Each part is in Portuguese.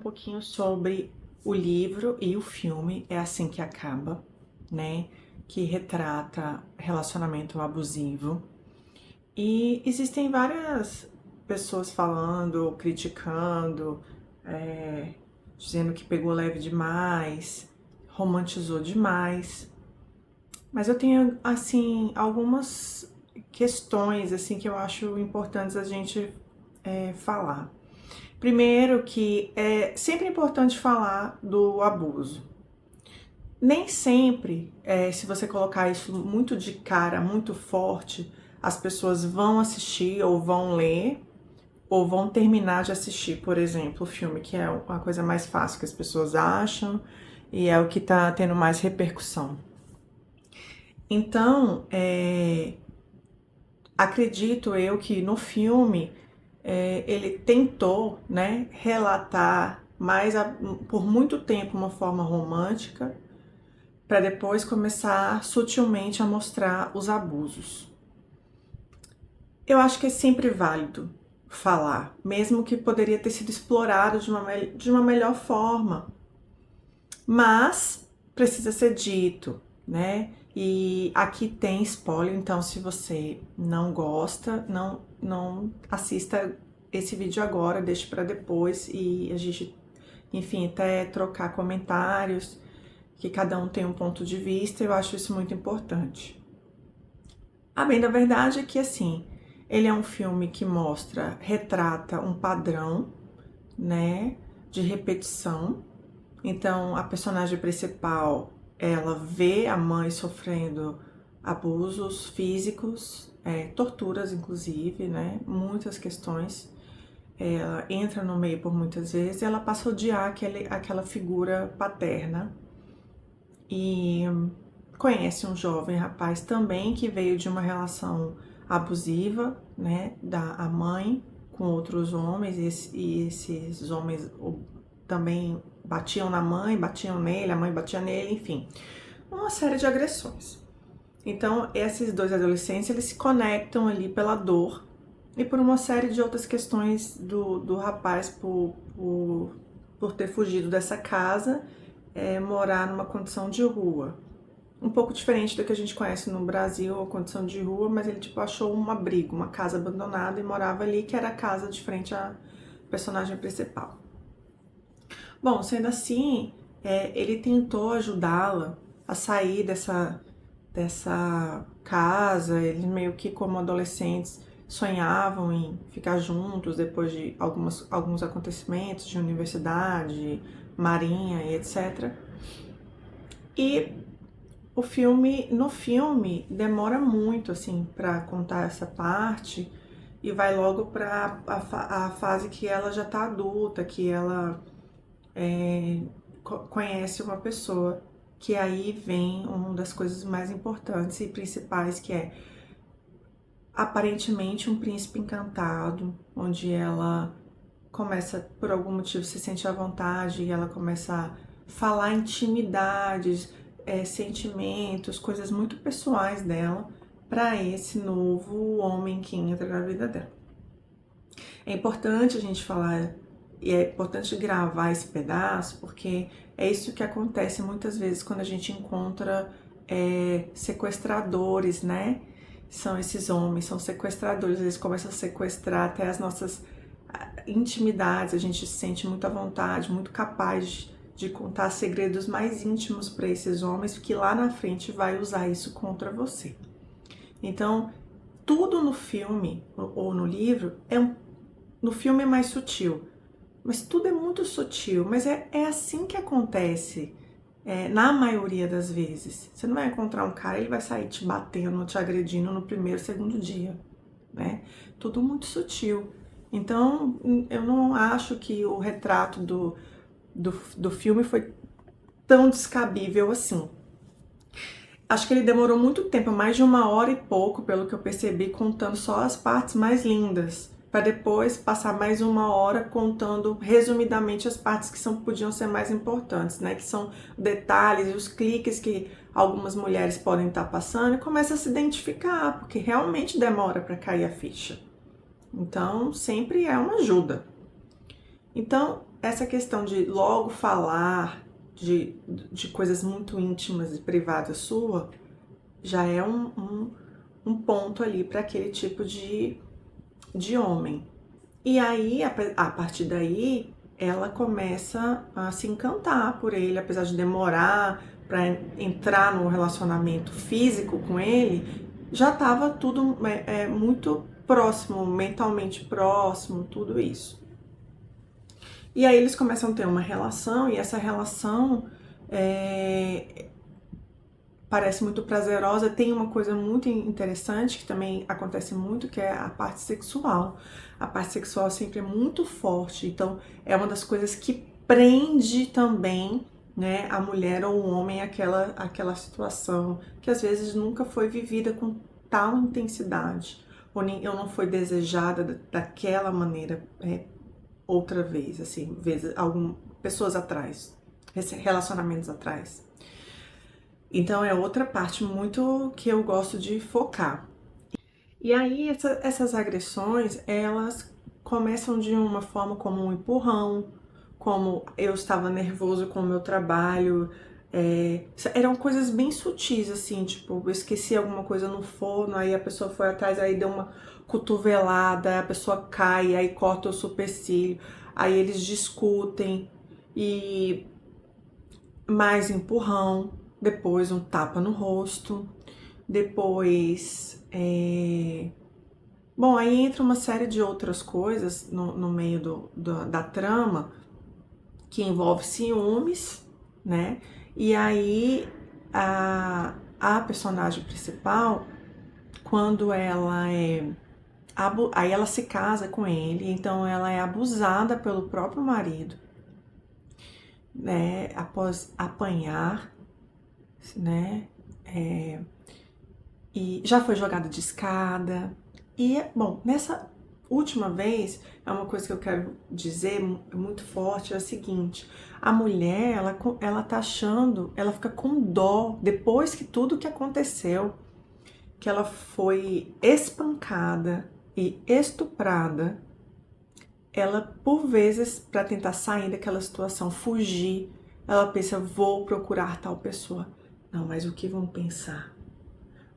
pouquinho sobre o livro e o filme É Assim que Acaba, né? Que retrata relacionamento abusivo. E existem várias pessoas falando, criticando, dizendo que pegou leve demais, romantizou demais. Mas eu tenho, assim, algumas questões, assim, que eu acho importantes a gente falar. Primeiro que é sempre importante falar do abuso. Nem sempre, se você colocar isso muito de cara, muito forte, as pessoas vão assistir ou vão ler ou vão terminar de assistir, por exemplo, o filme, que é a coisa mais fácil que as pessoas acham e é o que tá tendo mais repercussão. Então, acredito eu que no filme ele tentou, né, relatar por muito tempo uma forma romântica para depois começar sutilmente a mostrar os abusos. Eu acho que é sempre válido falar, mesmo que poderia ter sido explorado de uma melhor forma, mas precisa ser dito, né? E aqui tem spoiler, então se você não gosta, não assista esse vídeo agora, deixe para depois e a gente, enfim, até trocar comentários, que cada um tem um ponto de vista, eu acho isso muito importante. A bem da verdade é que, assim, ele é um filme que retrata um padrão, né, de repetição. Então, a personagem principal, ela vê a mãe sofrendo abusos físicos, torturas, inclusive, né, muitas questões. Ela entra no meio por muitas vezes e ela passa a odiar aquela figura paterna. E conhece um jovem rapaz também que veio de uma relação abusiva, né, a mãe com outros homens, e esses homens também batiam na mãe, batiam nele, a mãe batia nele, enfim, uma série de agressões. Então, esses dois adolescentes, eles se conectam ali pela dor e por uma série de outras questões do rapaz por ter fugido dessa casa, morar numa condição de rua. Um pouco diferente do que a gente conhece no Brasil, a condição de rua, mas ele tipo achou um abrigo, uma casa abandonada e morava ali, que era a casa de frente à personagem principal. Bom, sendo assim, ele tentou ajudá-la a sair dessa casa. Eles meio que como adolescentes sonhavam em ficar juntos depois de alguns acontecimentos de universidade, marinha e etc. E no filme demora muito assim para contar essa parte e vai logo para a fase que ela já tá adulta, que ela conhece uma pessoa, que aí vem uma das coisas mais importantes e principais, que é aparentemente um príncipe encantado, onde ela começa, por algum motivo, se sente à vontade e ela começa a falar intimidades, sentimentos, coisas muito pessoais dela para esse novo homem que entra na vida dela. É importante a gente falar e é importante gravar esse pedaço, porque é isso que acontece muitas vezes quando a gente encontra sequestradores, né? São esses homens, são sequestradores, eles começam a sequestrar até as nossas intimidades, a gente se sente muito à vontade, muito capaz de contar segredos mais íntimos para esses homens, que lá na frente vai usar isso contra você. Então, tudo no filme ou no livro no filme é mais sutil, mas tudo é muito sutil, mas é assim que acontece na maioria das vezes. Você não vai encontrar um cara, ele vai sair te batendo, te agredindo no primeiro, segundo dia, né? Tudo muito sutil. Então, eu não acho que o retrato do filme foi tão descabível assim. Acho que ele demorou muito tempo, mais de 1 hora e pouco, pelo que eu percebi, contando só as partes mais lindas, para depois passar mais 1 hora contando resumidamente as partes que podiam ser mais importantes, né? Que são detalhes e os cliques que algumas mulheres podem estar passando, e começa a se identificar, porque realmente demora para cair a ficha. Então, sempre é uma ajuda. Então, essa questão de logo falar de coisas muito íntimas e privadas sua, já é um ponto ali para aquele tipo de homem. E aí, a partir daí, ela começa a se encantar por ele, apesar de demorar para entrar no relacionamento físico com ele, já estava tudo muito próximo, mentalmente próximo, tudo isso. E aí eles começam a ter uma relação, e essa relação parece muito prazerosa. Tem uma coisa muito interessante que também acontece muito, que é a parte sexual. A parte sexual sempre é muito forte, então é uma das coisas que prende também, né, a mulher ou o homem àquela situação que às vezes nunca foi vivida com tal intensidade, ou não foi desejada daquela maneira outra vez, assim, pessoas atrás, relacionamentos atrás. Então é outra parte muito que eu gosto de focar. E aí essas agressões, elas começam de uma forma como um empurrão, como eu estava nervoso com o meu trabalho, eram coisas bem sutis, assim, tipo, eu esqueci alguma coisa no forno, aí a pessoa foi atrás, aí deu uma cotovelada, a pessoa cai, aí corta o supercílio, aí eles discutem, e mais empurrão, depois um tapa no rosto, depois. Bom, aí entra uma série de outras coisas no meio da trama que envolve ciúmes, né? E aí a personagem principal, quando ela aí ela se casa com ele, então ela é abusada pelo próprio marido, né? Após apanhar, né? E já foi jogada de escada. E, bom, nessa última vez, é uma coisa que eu quero dizer muito forte, é o seguinte: a mulher, ela tá achando, ela fica com dó, depois que tudo que aconteceu, que ela foi espancada e estuprada, ela, por vezes, para tentar sair daquela situação, fugir, ela pensa, vou procurar tal pessoa. Não, mas o que vão pensar?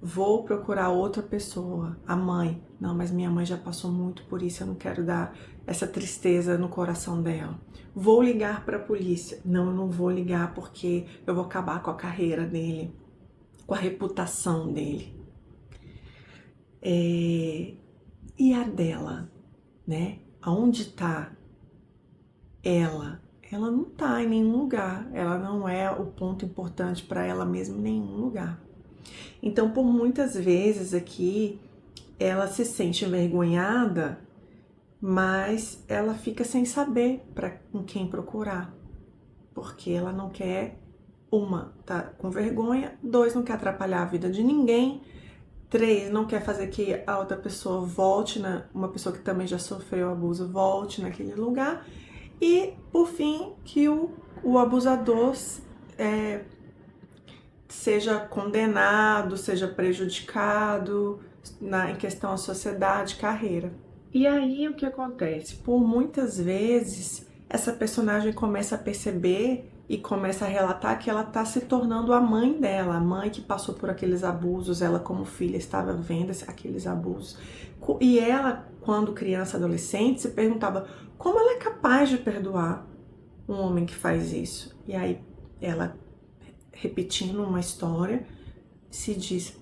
Vou procurar outra pessoa, a mãe. Não, mas minha mãe já passou muito por isso, eu não quero dar essa tristeza no coração dela. Vou ligar para a polícia. Não, eu não vou ligar porque eu vou acabar com a carreira dele, com a reputação dele. E a dela, né? Aonde está ela? Ela não está em nenhum lugar. Ela não é o ponto importante para ela mesma em nenhum lugar. Então, por muitas vezes aqui, ela se sente envergonhada, mas ela fica sem saber com quem procurar, porque ela não quer, tá com vergonha, 2, não quer atrapalhar a vida de ninguém, 3, não quer fazer que a outra pessoa volte, uma pessoa que também já sofreu abuso, volte naquele lugar, e, por fim, que o abusador seja condenado, seja prejudicado em questão à sociedade, carreira. E aí o que acontece? Por muitas vezes essa personagem começa a perceber e começa a relatar que ela está se tornando a mãe dela, a mãe que passou por aqueles abusos, ela como filha estava vendo aqueles abusos. E ela, quando criança, adolescente, se perguntava como ela é capaz de perdoar um homem que faz isso. E aí ela, repetindo uma história, se diz,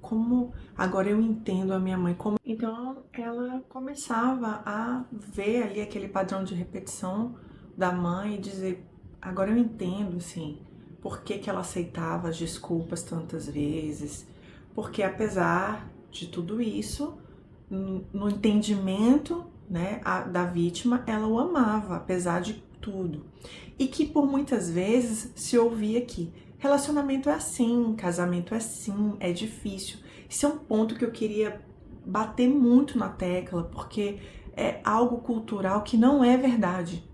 como agora eu entendo a minha mãe. Então ela começava a ver ali aquele padrão de repetição da mãe e dizer, agora eu entendo, assim, por que ela aceitava as desculpas tantas vezes, porque apesar de tudo isso, no entendimento, né, da vítima, ela o amava, apesar de tudo. E que por muitas vezes se ouvia que relacionamento é assim, casamento é assim, é difícil. Isso é um ponto que eu queria bater muito na tecla, porque é algo cultural que não é verdade.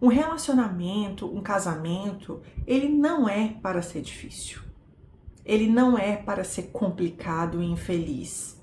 Um relacionamento, um casamento, ele não é para ser difícil. Ele não é para ser complicado e infeliz.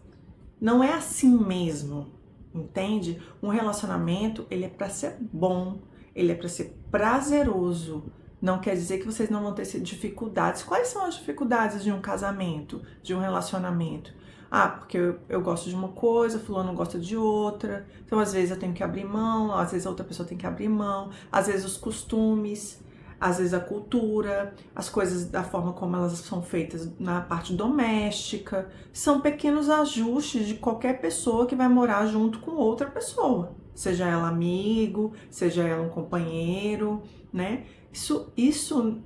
Não é assim mesmo, entende? Um relacionamento, ele é para ser bom, ele é para ser prazeroso. Não quer dizer que vocês não vão ter dificuldades. Quais são as dificuldades de um casamento, de um relacionamento? Ah, porque eu gosto de uma coisa, fulano gosta de outra. Então, às vezes eu tenho que abrir mão, às vezes a outra pessoa tem que abrir mão, às vezes os costumes, às vezes a cultura, as coisas da forma como elas são feitas na parte doméstica. São pequenos ajustes de qualquer pessoa que vai morar junto com outra pessoa. Seja ela amigo, seja ela um companheiro, né? Isso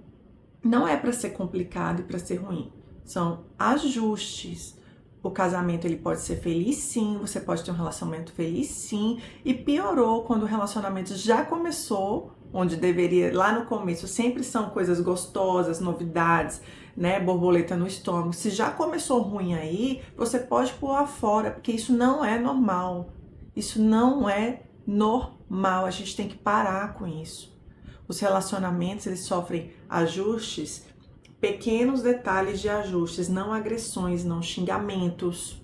não é para ser complicado e para ser ruim. São ajustes. O casamento ele pode ser feliz sim, você pode ter um relacionamento feliz sim, e piorou quando o relacionamento já começou, onde deveria, lá no começo, sempre são coisas gostosas, novidades, né, borboleta no estômago. Se já começou ruim aí, você pode pular fora, porque isso não é normal. Isso não é normal, a gente tem que parar com isso. Os relacionamentos, eles sofrem ajustes, pequenos detalhes de ajustes, não agressões, não xingamentos,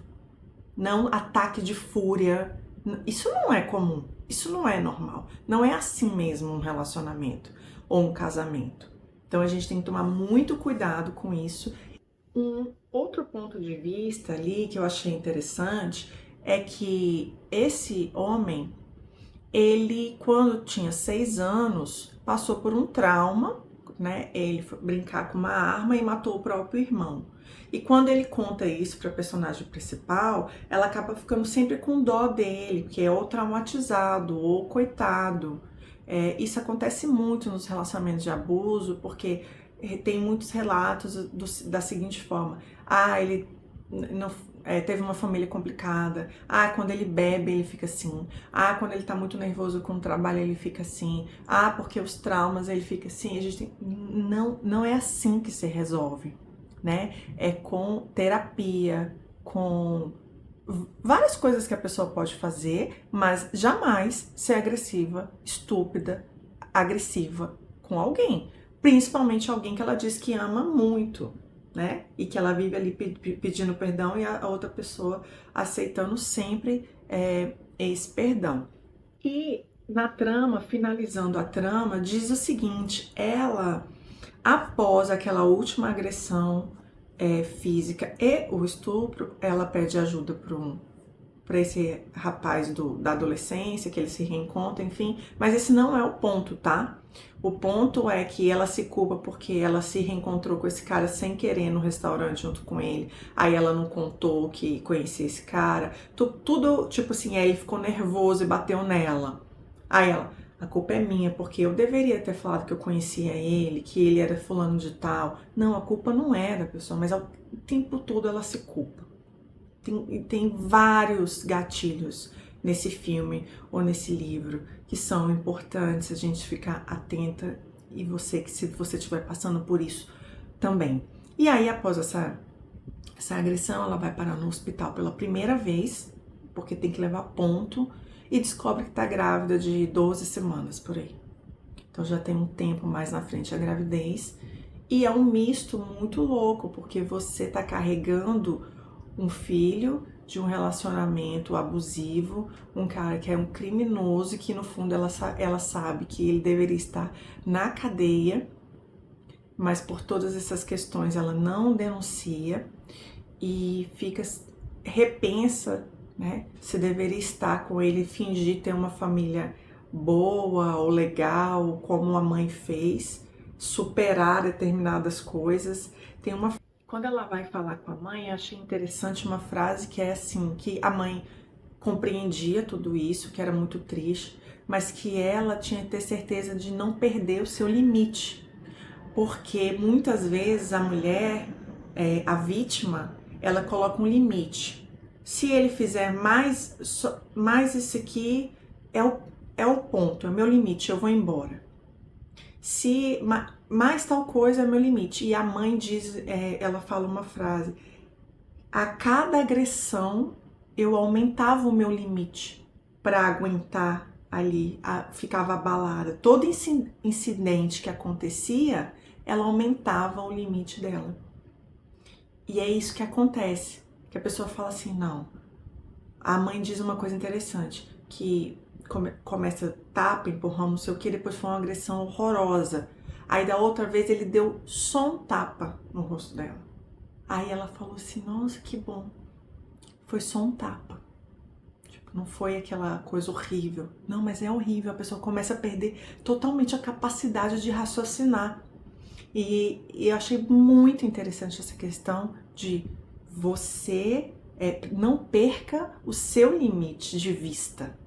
não ataque de fúria. Isso não é comum, isso não é normal. Não é assim mesmo um relacionamento ou um casamento. Então a gente tem que tomar muito cuidado com isso. Um outro ponto de vista ali que eu achei interessante é que esse homem, ele, quando tinha 6 anos, passou por um trauma, né? Ele foi brincar com uma arma e matou o próprio irmão. E quando ele conta isso para a personagem principal, ela acaba ficando sempre com dó dele, porque é ou traumatizado ou coitado. Isso acontece muito nos relacionamentos de abuso, porque tem muitos relatos da seguinte forma: ah, ele não, teve uma família complicada. Ah, quando ele bebe, ele fica assim. Ah, quando ele tá muito nervoso com o trabalho, ele fica assim. Ah, porque os traumas, ele fica assim. Não é assim que se resolve, né? É com terapia, com várias coisas que a pessoa pode fazer, mas jamais ser agressiva, estúpida, agressiva com alguém. Principalmente alguém que ela diz que ama muito, né? E que ela vive ali pedindo perdão e a outra pessoa aceitando sempre esse perdão. E na trama, finalizando a trama, diz o seguinte: ela, após aquela última agressão física e o estupro, ela pede ajuda para esse rapaz da adolescência, que ele se reencontra, enfim. Mas esse não é o ponto, tá? O ponto é que ela se culpa porque ela se reencontrou com esse cara sem querer no restaurante junto com ele. Aí ela não contou que conhecia esse cara. Tudo tipo assim, aí ele ficou nervoso e bateu nela. Aí ela, a culpa é minha, porque eu deveria ter falado que eu conhecia ele, que ele era fulano de tal. Não, a culpa não é da pessoa, mas o tempo todo ela se culpa. Tem vários gatilhos nesse filme ou nesse livro que são importantes a gente ficar atenta, e você, que se você estiver passando por isso também. E aí, após essa agressão, ela vai parar no hospital pela primeira vez, porque tem que levar ponto, e descobre que tá grávida de 12 semanas por aí. Então já tem um tempo mais na frente a gravidez. E é um misto muito louco, porque você tá carregando um filho de um relacionamento abusivo, um cara que é um criminoso e que no fundo ela sabe que ele deveria estar na cadeia, mas por todas essas questões ela não denuncia e repensa, né, se deveria estar com ele, fingir ter uma família boa ou legal, como a mãe fez, superar determinadas coisas. Quando ela vai falar com a mãe, eu achei interessante uma frase que é assim, que a mãe compreendia tudo isso, que era muito triste, mas que ela tinha que ter certeza de não perder o seu limite. Porque muitas vezes a mulher, a vítima, ela coloca um limite. Se ele fizer mais isso aqui, é o ponto, é o meu limite, eu vou embora. Se mais tal coisa é meu limite. E a mãe diz, ela fala uma frase: a cada agressão eu aumentava o meu limite para aguentar ali, ficava abalada. Todo incidente que acontecia, ela aumentava o limite dela. E é isso que acontece, que a pessoa fala assim, não. A mãe diz uma coisa interessante, que começa tapa, empurrão, não sei o que, depois foi uma agressão horrorosa. Aí da outra vez ele deu só um tapa no rosto dela. Aí ela falou assim, nossa, que bom, foi só um tapa. Tipo, não foi aquela coisa horrível. Não, mas é horrível, a pessoa começa a perder totalmente a capacidade de raciocinar. E eu achei muito interessante essa questão de você não perca o seu limite de vista,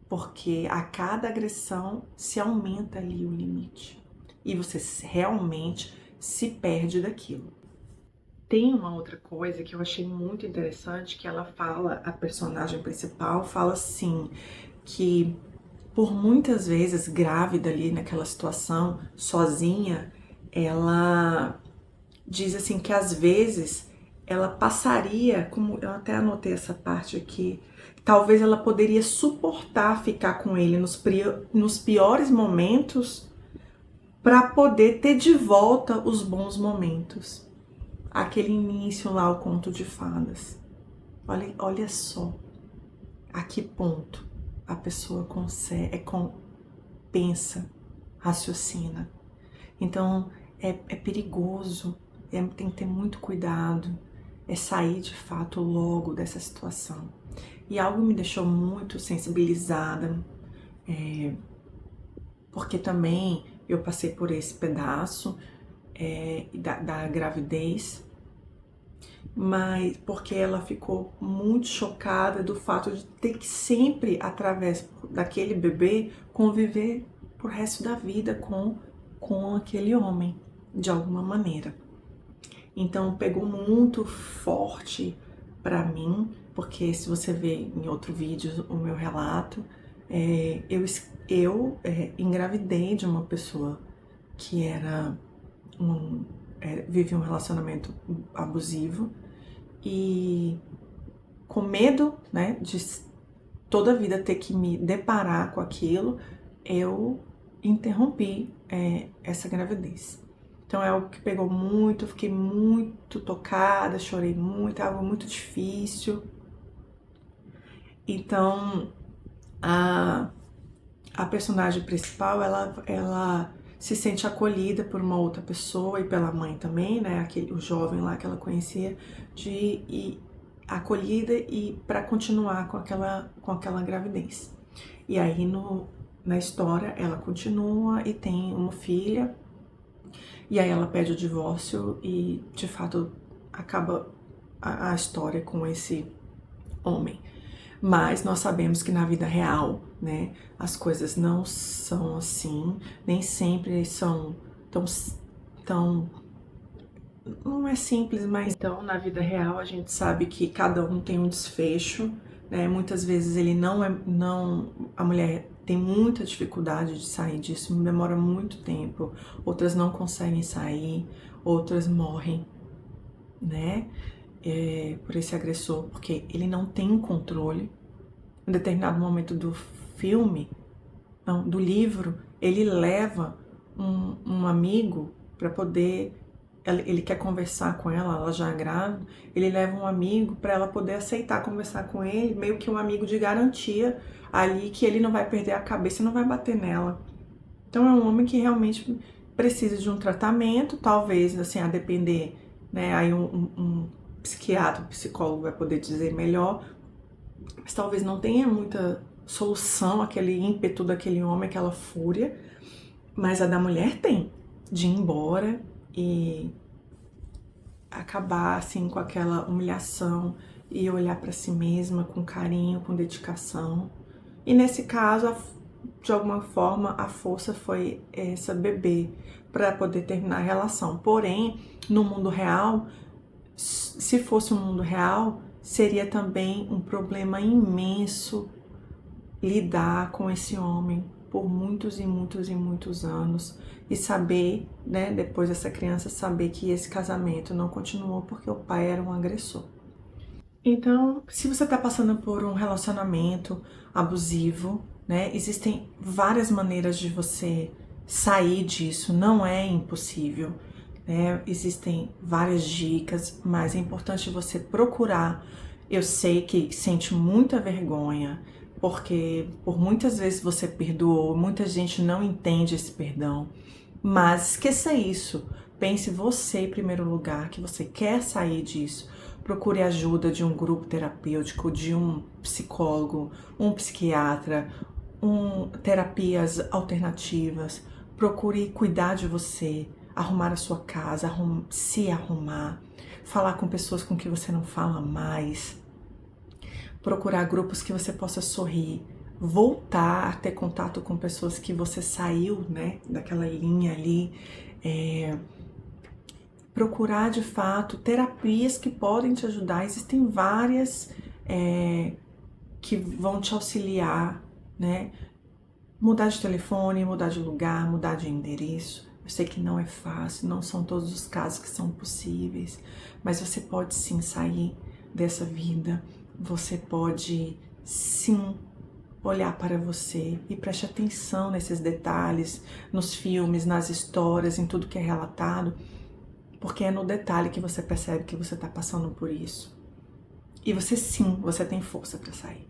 porque a cada agressão se aumenta ali o limite e você realmente se perde daquilo. Tem uma outra coisa que eu achei muito interessante, que ela fala, a personagem principal fala assim, que por muitas vezes grávida ali naquela situação, sozinha, ela diz assim que às vezes ela passaria, como eu até anotei essa parte aqui, talvez ela poderia suportar ficar com ele nos piores momentos para poder ter de volta os bons momentos. Aquele início lá, o conto de fadas. Olha só a que ponto a pessoa consegue, pensa, raciocina. Então é perigoso, tem que ter muito cuidado, é sair de fato logo dessa situação. E algo me deixou muito sensibilizada, porque também eu passei por esse pedaço da gravidez, mas porque ela ficou muito chocada do fato de ter que sempre, através daquele bebê, conviver pro resto da vida com aquele homem, de alguma maneira. Então pegou muito forte para mim, porque se você ver em outro vídeo o meu relato, eu engravidei de uma pessoa que vivia um relacionamento abusivo e com medo, né, de toda a vida ter que me deparar com aquilo, eu interrompi essa gravidez. Então é algo que pegou muito, fiquei muito tocada, chorei muito, é algo muito difícil. Então a personagem principal, ela se sente acolhida por uma outra pessoa e pela mãe também, né? O jovem lá que ela conhecia, acolhida e para continuar com aquela gravidez. E aí na história ela continua e tem uma filha. E aí ela pede o divórcio e, de fato, acaba a história com esse homem. Mas nós sabemos que na vida real, né, as coisas não são assim, nem sempre são tão não é simples, mas então na vida real a gente sabe que cada um tem um desfecho, né? Muitas vezes a mulher tem muita dificuldade de sair disso, demora muito tempo, outras não conseguem sair, outras morrem, né? Por esse agressor, porque ele não tem controle. Em determinado momento do do livro, ele leva um amigo para poder. Ele quer conversar com ela já é grávida, ele leva um amigo para ela poder aceitar conversar com ele, meio que um amigo de garantia ali que ele não vai perder a cabeça e não vai bater nela. Então é um homem que realmente precisa de um tratamento, talvez, assim, a depender, né, aí um psiquiatra, um psicólogo vai poder dizer melhor, mas talvez não tenha muita solução, aquele ímpeto daquele homem, aquela fúria, mas a da mulher tem, de ir embora e acabar assim com aquela humilhação e olhar para si mesma com carinho, com dedicação. E nesse caso, de alguma forma, a força foi essa bebê para poder terminar a relação. Porém, no mundo real, se fosse um mundo real, seria também um problema imenso lidar com esse homem por muitos e muitos e muitos anos e saber, né, depois dessa criança saber que esse casamento não continuou porque o pai era um agressor. Então, se você está passando por um relacionamento abusivo, né, existem várias maneiras de você sair disso, não é impossível, né? Existem várias dicas, mas é importante você procurar. Eu sei que sente muita vergonha, porque por muitas vezes você perdoou, muita gente não entende esse perdão, mas esqueça isso. Pense você em primeiro lugar, que você quer sair disso. Procure ajuda de um grupo terapêutico, de um psicólogo, um psiquiatra, terapias alternativas. Procure cuidar de você, arrumar a sua casa, se arrumar, falar com pessoas com que você não fala mais, procurar grupos que você possa sorrir, voltar a ter contato com pessoas que você saiu, né, daquela linha ali, procurar de fato terapias que podem te ajudar. Existem várias que vão te auxiliar, né? Mudar de telefone, mudar de lugar, mudar de endereço. Eu sei que não é fácil, não são todos os casos que são possíveis, mas você pode sim sair dessa vida, você pode sim olhar para você e preste atenção nesses detalhes, nos filmes, nas histórias, em tudo que é relatado, porque é no detalhe que você percebe que você está passando por isso. E você sim, você tem força para sair.